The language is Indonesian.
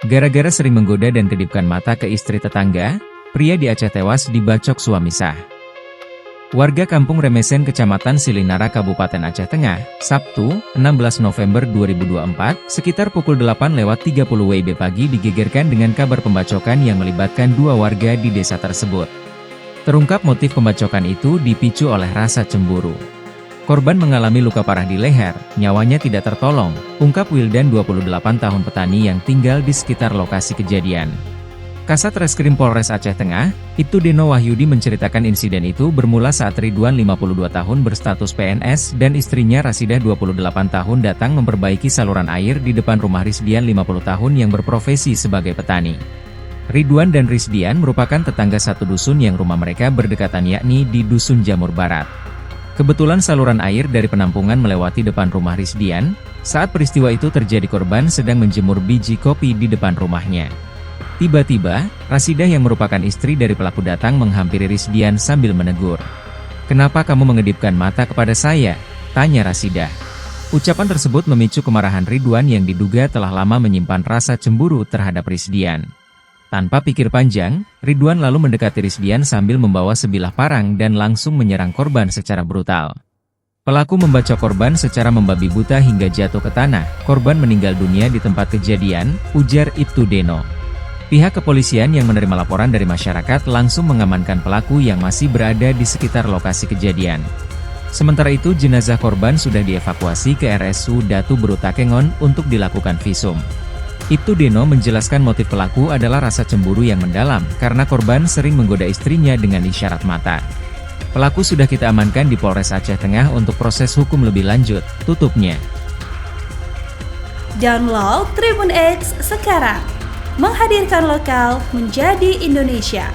Gara-gara sering menggoda dan kedipkan mata ke istri tetangga, pria di Aceh tewas dibacok suami sah. Warga Kampung Remesen Kecamatan Silinara Kabupaten Aceh Tengah, Sabtu, 16 November 2024, sekitar pukul 8.30 WIB pagi digegerkan dengan kabar pembacokan yang melibatkan dua warga di desa tersebut. Terungkap motif pembacokan itu dipicu oleh rasa cemburu. Korban mengalami luka parah di leher, nyawanya tidak tertolong, ungkap Wildan 28 tahun petani yang tinggal di sekitar lokasi kejadian. Kasat Reskrim Polres Aceh Tengah, Ibtu Deno Wahyudi menceritakan insiden itu bermula saat Ridwan 52 tahun berstatus PNS dan istrinya Rasidah 28 tahun datang memperbaiki saluran air di depan rumah Risdian 50 tahun yang berprofesi sebagai petani. Ridwan dan Risdian merupakan tetangga satu dusun yang rumah mereka berdekatan yakni di Dusun Jamur Barat. Kebetulan saluran air dari penampungan melewati depan rumah Risdian, saat peristiwa itu terjadi korban sedang menjemur biji kopi di depan rumahnya. Tiba-tiba, Rasidah yang merupakan istri dari pelaku datang menghampiri Risdian sambil menegur. "Kenapa kamu mengedipkan mata kepada saya?" tanya Rasidah. Ucapan tersebut memicu kemarahan Ridwan yang diduga telah lama menyimpan rasa cemburu terhadap Risdian. Tanpa pikir panjang, Ridwan lalu mendekati Risdian sambil membawa sebilah parang dan langsung menyerang korban secara brutal. Pelaku membacok korban secara membabi buta hingga jatuh ke tanah. Korban meninggal dunia di tempat kejadian, ujar Ibtu Deno. Pihak kepolisian yang menerima laporan dari masyarakat langsung mengamankan pelaku yang masih berada di sekitar lokasi kejadian. Sementara itu jenazah korban sudah dievakuasi ke RSU Datu Beru Takengon untuk dilakukan visum. Ibtu Deno menjelaskan motif pelaku adalah rasa cemburu yang mendalam karena korban sering menggoda istrinya dengan isyarat mata. Pelaku sudah kita amankan di Polres Aceh Tengah untuk proses hukum lebih lanjut, tutupnya. Download Tribun X sekarang, menghadirkan lokal menjadi Indonesia.